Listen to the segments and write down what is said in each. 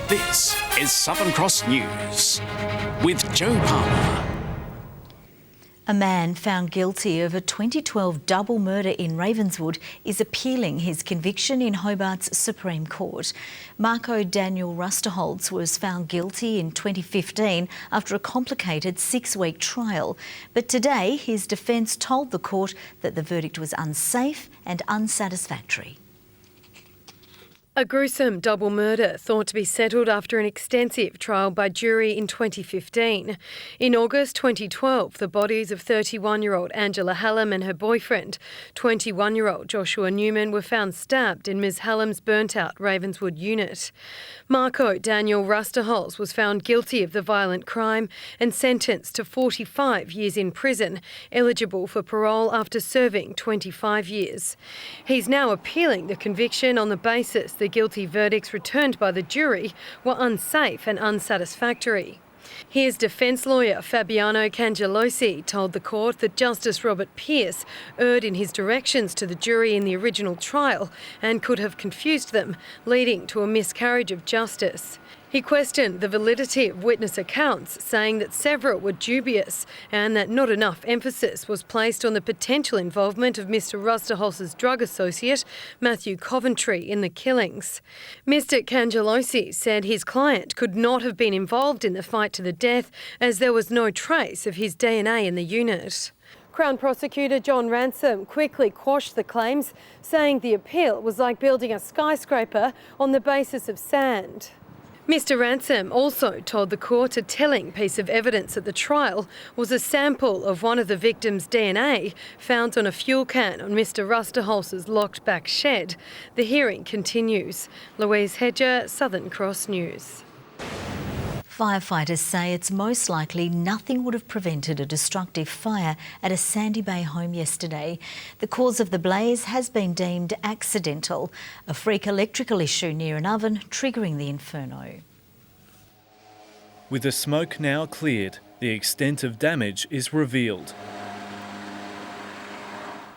This is Southern Cross News with Joe Palmer. A man found guilty of a 2012 double murder in Ravenswood is appealing his conviction in Hobart's Supreme Court. Marco Daniel Rusterholz was found guilty in 2015 after a complicated 6-week trial. But today his defence told the court that the verdict was unsafe and unsatisfactory. A gruesome double murder thought to be settled after an extensive trial by jury in 2015. In August 2012, the bodies of 31-year-old Angela Hallam and her boyfriend, 21-year-old Joshua Newman, were found stabbed in Ms Hallam's burnt-out Ravenswood unit. Marco Daniel Rusterholz was found guilty of the violent crime and sentenced to 45 years in prison, eligible for parole after serving 25 years. He's now appealing the conviction on the basis the guilty verdicts returned by the jury were unsafe and unsatisfactory. His defence lawyer, Fabiano Cangelosi, told the court that Justice Robert Pearce erred in his directions to the jury in the original trial and could have confused them, leading to a miscarriage of justice. He questioned the validity of witness accounts, saying that several were dubious and that not enough emphasis was placed on the potential involvement of Mr Rusterholz's drug associate, Matthew Coventry, in the killings. Mr Cangelosi said his client could not have been involved in the fight to the death as there was no trace of his DNA in the unit. Crown Prosecutor John Ransom quickly quashed the claims, saying the appeal was like building a skyscraper on the basis of sand. Mr Ransom also told the court a telling piece of evidence at the trial was a sample of one of the victim's DNA found on a fuel can on Mr Rusterholz's locked back shed. The hearing continues. Louise Hedger, Southern Cross News. Firefighters say it's most likely nothing would have prevented a destructive fire at a Sandy Bay home yesterday. The cause of the blaze has been deemed accidental, a freak electrical issue near an oven triggering the inferno. With the smoke now cleared, the extent of damage is revealed.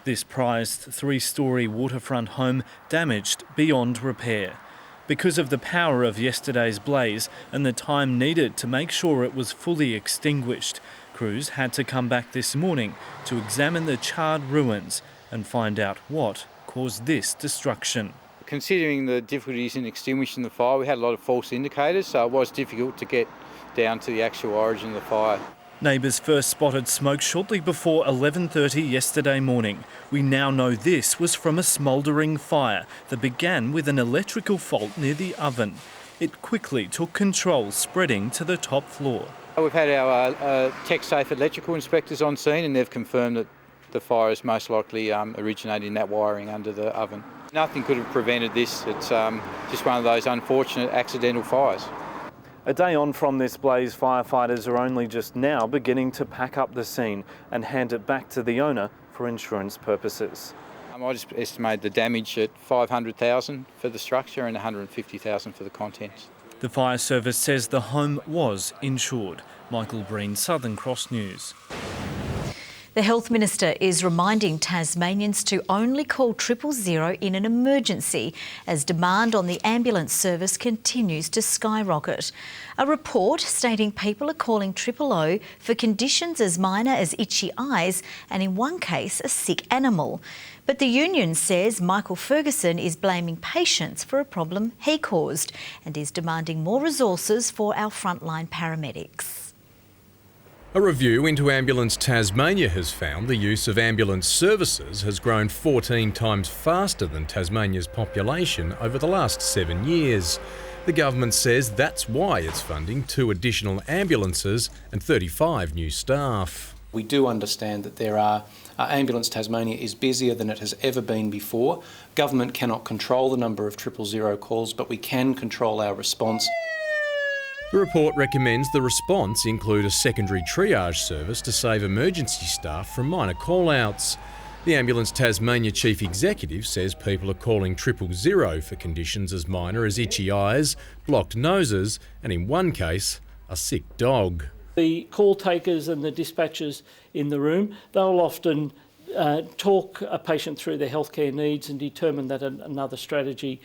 This prized 3-storey waterfront home damaged beyond repair. Because of the power of yesterday's blaze and the time needed to make sure it was fully extinguished, crews had to come back this morning to examine the charred ruins and find out what caused this destruction. Considering the difficulties in extinguishing the fire, we had a lot of false indicators, so it was difficult to get down to the actual origin of the fire. Neighbours first spotted smoke shortly before 11:30 yesterday morning. We now know this was from a smouldering fire that began with an electrical fault near the oven. It quickly took control, spreading to the top floor. We've had our tech-safe electrical inspectors on scene and they've confirmed that the fire is most likely originated in that wiring under the oven. Nothing could have prevented this. It's just one of those unfortunate accidental fires. A day on from this blaze, firefighters are only just now beginning to pack up the scene and hand it back to the owner for insurance purposes. I just estimate the damage at $500,000 for the structure and $150,000 for the contents. The fire service says the home was insured. Michael Breen, Southern Cross News. The Health Minister is reminding Tasmanians to only call 000 in an emergency as demand on the ambulance service continues to skyrocket. A report stating people are calling 000 for conditions as minor as itchy eyes and in one case a sick animal. But the union says Michael Ferguson is blaming patients for a problem he caused and is demanding more resources for our frontline paramedics. A review into Ambulance Tasmania has found the use of ambulance services has grown 14 times faster than Tasmania's population over the last 7 years. The government says that's why it's funding 2 additional ambulances and 35 new staff. We do understand that there are Ambulance Tasmania is busier than it has ever been before. Government cannot control the number of 000 calls, but we can control our response. The report recommends the response include a secondary triage service to save emergency staff from minor call-outs. The Ambulance Tasmania Chief Executive says people are calling 000 for conditions as minor as itchy eyes, blocked noses and, in one case, a sick dog. The call takers and the dispatchers in the room, they'll often talk a patient through their healthcare needs and determine that another strategy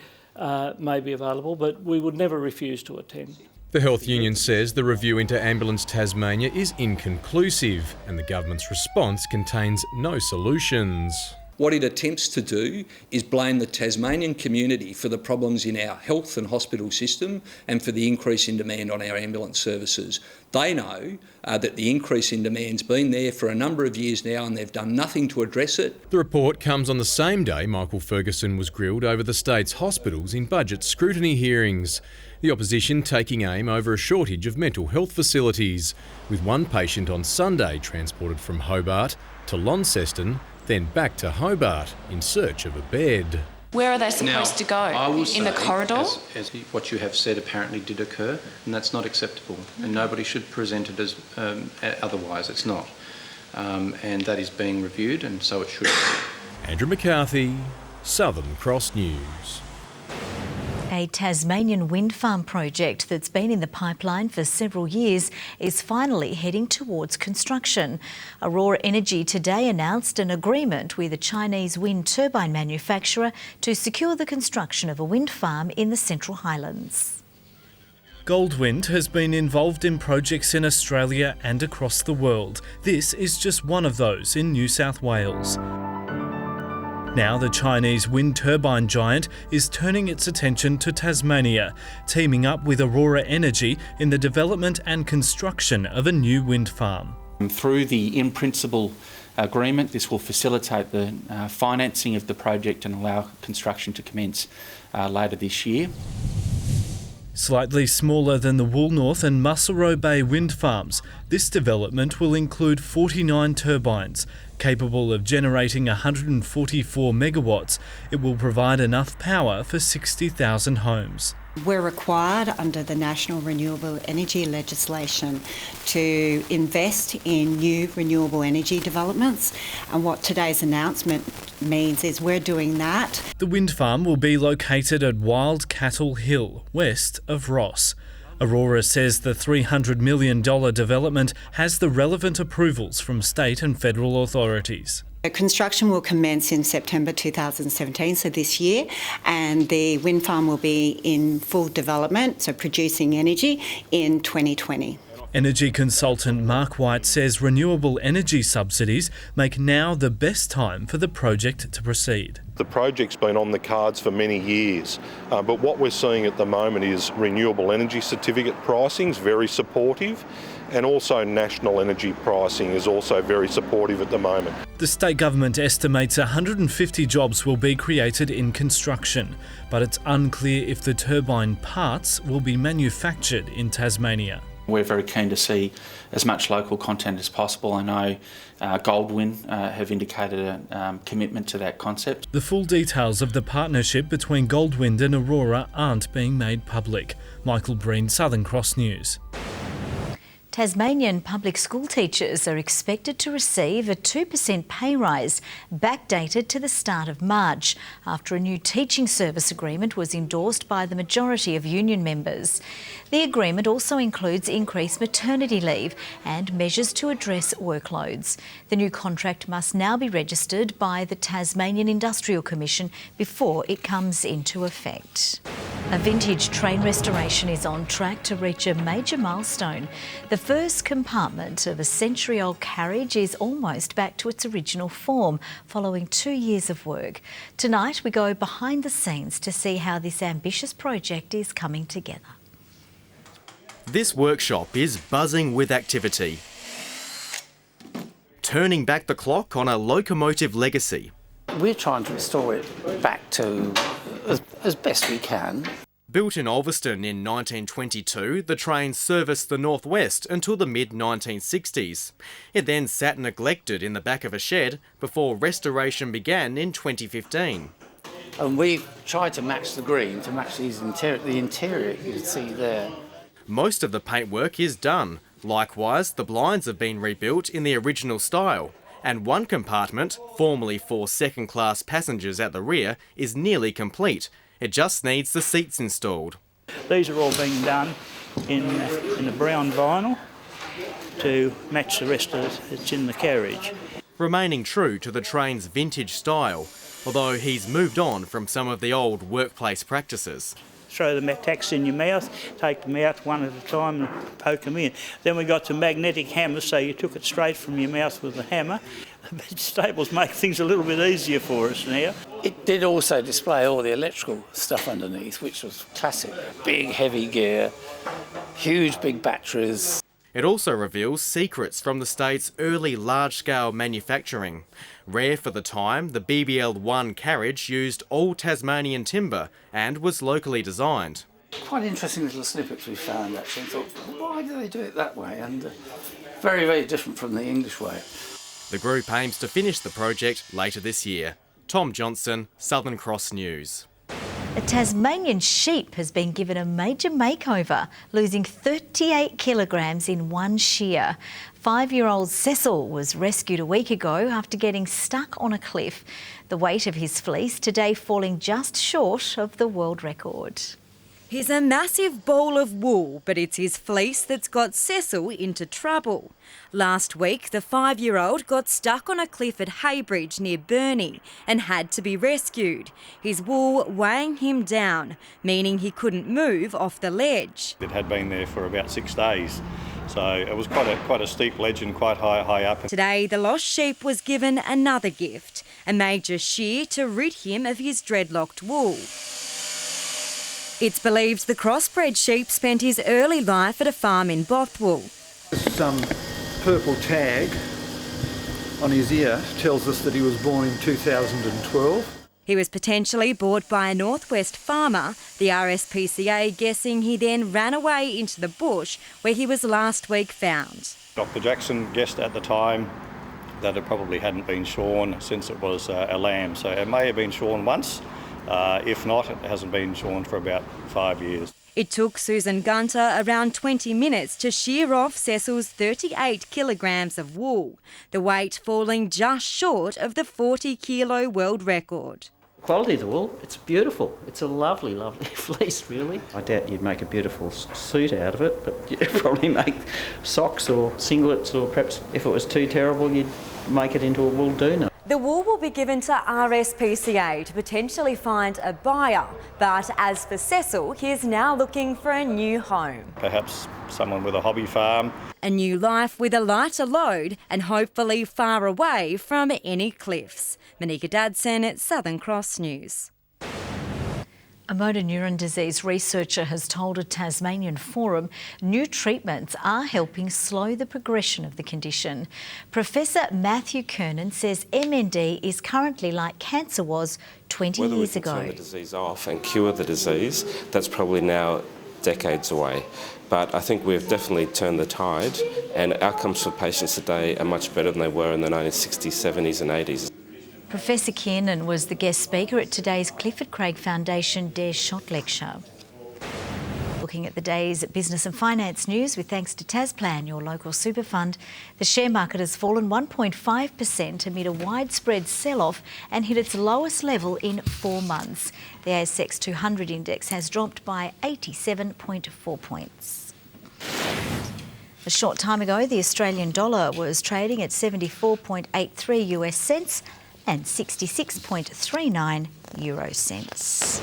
may be available, but we would never refuse to attend. The Health Union says the review into Ambulance Tasmania is inconclusive and the government's response contains no solutions. What it attempts to do is blame the Tasmanian community for the problems in our health and hospital system and for the increase in demand on our ambulance services. They know that the increase in demand's been there for a number of years now and they've done nothing to address it. The report comes on the same day Michael Ferguson was grilled over the state's hospitals in budget scrutiny hearings. The opposition taking aim over a shortage of mental health facilities, with one patient on Sunday transported from Hobart to Launceston, then back to Hobart in search of a bed. Where are they supposed to go? In the corridor? As what you have said apparently did occur, and that's not acceptable. And nobody should present it as otherwise. It's not. And that is being reviewed, and so it should. Andrew McCarthy, Southern Cross News. A Tasmanian wind farm project that's been in the pipeline for several years is finally heading towards construction. Aurora Energy today announced an agreement with a Chinese wind turbine manufacturer to secure the construction of a wind farm in the Central Highlands. Goldwind has been involved in projects in Australia and across the world. This is just one of those in New South Wales. Now the Chinese wind turbine giant is turning its attention to Tasmania, teaming up with Aurora Energy in the development and construction of a new wind farm. Through the in-principle agreement, this will facilitate the financing of the project and allow construction to commence later this year. Slightly smaller than the Woolnorth and Musselrow Bay wind farms, this development will include 49 turbines. Capable of generating 144 megawatts, it will provide enough power for 60,000 homes. We're required under the National Renewable Energy legislation to invest in new renewable energy developments, and what today's announcement means is we're doing that. The wind farm will be located at Wild Cattle Hill, west of Ross. Aurora says the $300 million development has the relevant approvals from state and federal authorities. Construction will commence in September 2017, so this year, and the wind farm will be in full development, so producing energy, in 2020. Energy consultant Mark White says renewable energy subsidies make now the best time for the project to proceed. The project's been on the cards for many years, but what we're seeing at the moment is renewable energy certificate pricing is very supportive, and also national energy pricing is also very supportive at the moment. The state government estimates 150 jobs will be created in construction, but it's unclear if the turbine parts will be manufactured in Tasmania. We're very keen to see as much local content as possible. I know Goldwind have indicated a commitment to that concept. The full details of the partnership between Goldwind and Aurora aren't being made public. Michael Breen, Southern Cross News. Tasmanian public school teachers are expected to receive a 2% pay rise, backdated to the start of March, after a new teaching service agreement was endorsed by the majority of union members. The agreement also includes increased maternity leave and measures to address workloads. The new contract must now be registered by the Tasmanian Industrial Commission before it comes into effect. A vintage train restoration is on track to reach a major milestone. The first compartment of a century-old carriage is almost back to its original form, following 2 years of work. Tonight we go behind the scenes to see how this ambitious project is coming together. This workshop is buzzing with activity. Turning back the clock on a locomotive legacy. We're trying to restore it back to as best we can. Built in Ulverston in 1922, the train serviced the northwest until the mid-1960s. It then sat neglected in the back of a shed before restoration began in 2015. And we've tried to match the green to match the interior you can see there. Most of the paintwork is done. Likewise, the blinds have been rebuilt in the original style. And one compartment, formerly for second-class passengers at the rear, is nearly complete. It just needs the seats installed. These are all being done in the brown vinyl to match the rest of it's in the carriage. Remaining true to the train's vintage style, although he's moved on from some of the old workplace practices. Throw the tacks in your mouth, take them out one at a time and poke them in. Then we got some magnetic hammers, so you took it straight from your mouth with the hammer. The stables make things a little bit easier for us now. It did also display all the electrical stuff underneath, which was classic. Big, heavy gear, huge, big batteries. It also reveals secrets from the state's early large-scale manufacturing. Rare for the time, the BBL-1 carriage used all Tasmanian timber and was locally designed. Quite interesting little snippets we found, actually. I thought, why do they do it that way? And very, very different from the English way. The group aims to finish the project later this year. Tom Johnson, Southern Cross News. A Tasmanian sheep has been given a major makeover, losing 38 kilograms in one shear. 5-year-old Cecil was rescued a week ago after getting stuck on a cliff. The weight of his fleece today falling just short of the world record. He's a massive ball of wool, but it's his fleece that's got Cecil into trouble. Last week, the 5-year-old got stuck on a cliff at Haybridge near Burnie and had to be rescued. His wool weighing him down, meaning he couldn't move off the ledge. It had been there for about 6 days, so it was quite a steep ledge and quite high up. Today, the lost sheep was given another gift, a major shear to rid him of his dreadlocked wool. It's believed the crossbred sheep spent his early life at a farm in Bothwell. Some purple tag on his ear tells us that he was born in 2012. He was potentially bought by a northwest farmer, the RSPCA guessing he then ran away into the bush where he was last week found. Dr Jackson guessed at the time that it probably hadn't been shorn since it was a lamb, so it may have been shorn once. If not, it hasn't been shorn for about 5 years. It took Susan Gunter around 20 minutes to shear off Cecil's 38 kilograms of wool, the weight falling just short of the 40-kilo world record. Quality of the wool, it's beautiful. It's a lovely, lovely fleece, really. I doubt you'd make a beautiful suit out of it, but you'd probably make socks or singlets, or perhaps if it was too terrible, you'd make it into a wool doona. The wool will be given to RSPCA to potentially find a buyer, but as for Cecil, he's now looking for a new home. Perhaps someone with a hobby farm. A new life with a lighter load and hopefully far away from any cliffs. Monika Dadson at Southern Cross News. A motor neuron disease researcher has told a Tasmanian forum new treatments are helping slow the progression of the condition. Professor Matthew Kernan says MND is currently like cancer was 20 years ago. Whether we can turn the disease off and cure the disease, that's probably now decades away. But I think we've definitely turned the tide, and outcomes for patients today are much better than they were in the 1960s, 70s and 80s. Professor Kiernan was the guest speaker at today's Clifford Craig Foundation Dare Shot lecture. Looking at the day's business and finance news with thanks to Tasplan, your local super fund, the share market has fallen 1.5% amid a widespread sell-off and hit its lowest level in 4 months. The ASX 200 index has dropped by 87.4 points. A short time ago, the Australian dollar was trading at 74.83 US cents and 66.39 euro cents.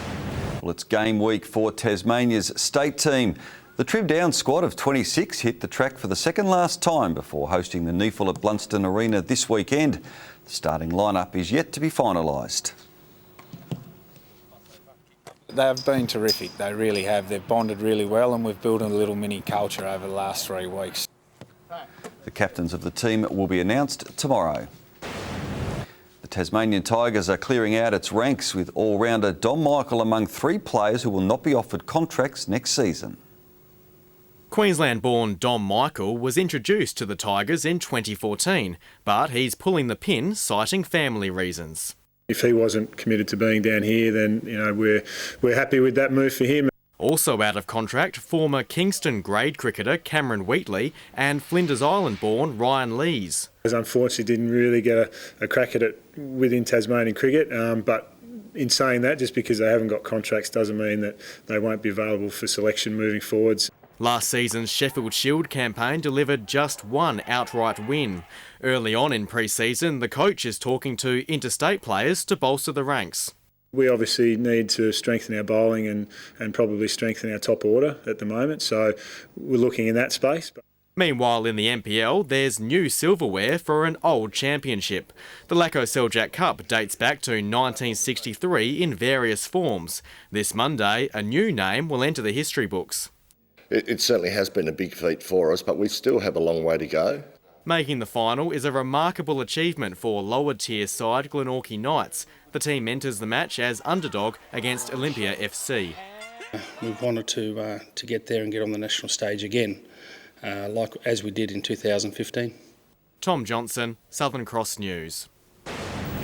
Well, it's game week for Tasmania's state team. The trimmed down squad of 26 hit the track for the second last time before hosting the NEFL at Blunston Arena this weekend. The starting lineup is yet to be finalised. They've been terrific, they really have. They've bonded really well and we've built a little mini culture over the last 3 weeks. The captains of the team will be announced tomorrow. The Tasmanian Tigers are clearing out its ranks with all-rounder Dom Michael among 3 players who will not be offered contracts next season. Queensland-born Dom Michael was introduced to the Tigers in 2014, but he's pulling the pin, citing family reasons. If he wasn't committed to being down here, then we're happy with that move for him. Also out of contract, former Kingston grade cricketer Cameron Wheatley and Flinders Island-born Ryan Lees. Unfortunately, didn't really get a crack at it within Tasmanian cricket, but in saying that, just because they haven't got contracts doesn't mean that they won't be available for selection moving forwards. Last season's Sheffield Shield campaign delivered just one outright win. Early on in pre-season, the coach is talking to interstate players to bolster the ranks. We obviously need to strengthen our bowling and probably strengthen our top order at the moment, so we're looking in that space. Meanwhile, in the NPL, there's new silverware for an old championship. The Lacko Seljack Cup dates back to 1963 in various forms. This Monday, a new name will enter the history books. It certainly has been a big feat for us, but we still have a long way to go. Making the final is a remarkable achievement for lower tier side Glenorchy Knights. The team enters the match as underdog against Olympia FC. We wanted to get there and get on the national stage again, like as we did in 2015. Tom Johnson, Southern Cross News.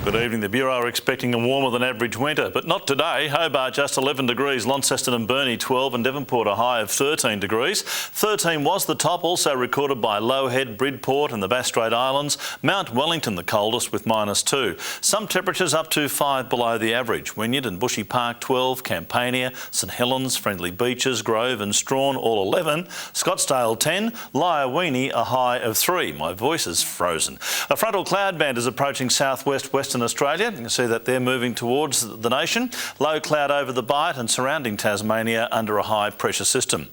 Good evening. The Bureau are expecting a warmer than average winter, but not today. Hobart just 11 degrees, Launceston and Burnie 12 and Devonport a high of 13 degrees. 13 was the top, also recorded by Lowhead, Bridport and the Bass Strait Islands. Mount Wellington the coldest with -2. Some temperatures up to 5 below the average. Wynyard and Bushy Park 12, Campania, St Helens, Friendly Beaches, Grove and Strawn all 11. Scottsdale 10, Lyoweeney a high of 3. My voice is frozen. A frontal cloud band is approaching southwest Western Australia. You can see that they're moving towards the nation. Low cloud over the Bight and surrounding Tasmania under a high pressure system.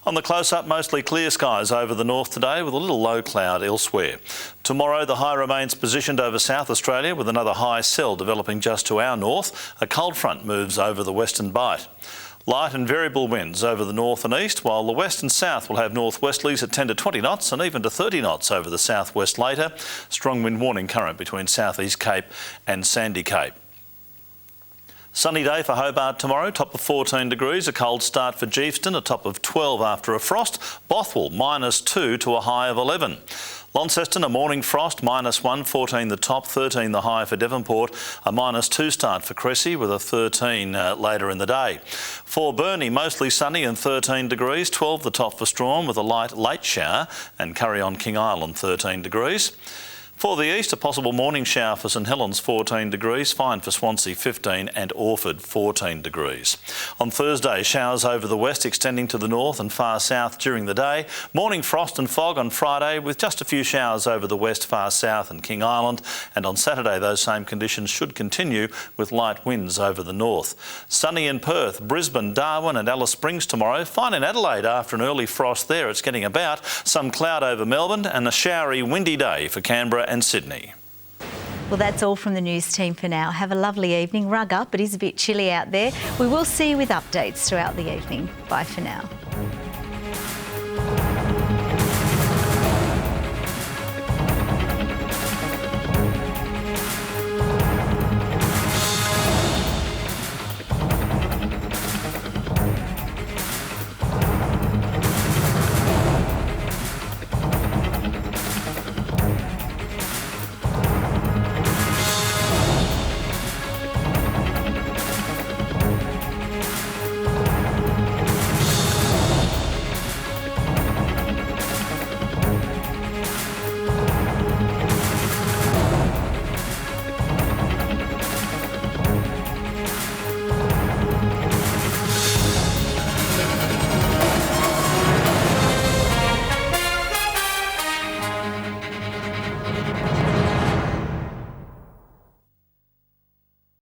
On the close-up, mostly clear skies over the north today with a little low cloud elsewhere. Tomorrow, the high remains positioned over South Australia with another high cell developing just to our north. A cold front moves over the western Bight. Light and variable winds over the north and east, while the west and south will have northwesterlies at 10 to 20 knots and even to 30 knots over the southwest later. Strong wind warning current between Southeast Cape and Sandy Cape. Sunny day for Hobart tomorrow, top of 14 degrees, a cold start for Geefston, a top of 12 after a frost. Bothwell -2 to a high of 11. Launceston, a morning frost, -1, 14 the top, 13 the high for Devonport, a -2 start for Cressy with a 13 later in the day. For Burnie, mostly sunny and 13 degrees, 12 the top for Strawn with a light late shower, and Curry on King Island 13 degrees. For the east, a possible morning shower for St Helens 14 degrees, fine for Swansea 15 and Orford 14 degrees. On Thursday, showers over the west extending to the north and far south during the day. Morning frost and fog on Friday with just a few showers over the west, far south and King Island. And on Saturday, those same conditions should continue with light winds over the north. Sunny in Perth, Brisbane, Darwin and Alice Springs tomorrow. Fine in Adelaide after an early frost there. It's getting about. Some cloud over Melbourne and a showery, windy day for Canberra and Sydney. Well, that's all from the news team for now. Have a lovely evening. Rug up. It is a bit chilly out there. We will see you with updates throughout the evening. Bye for now.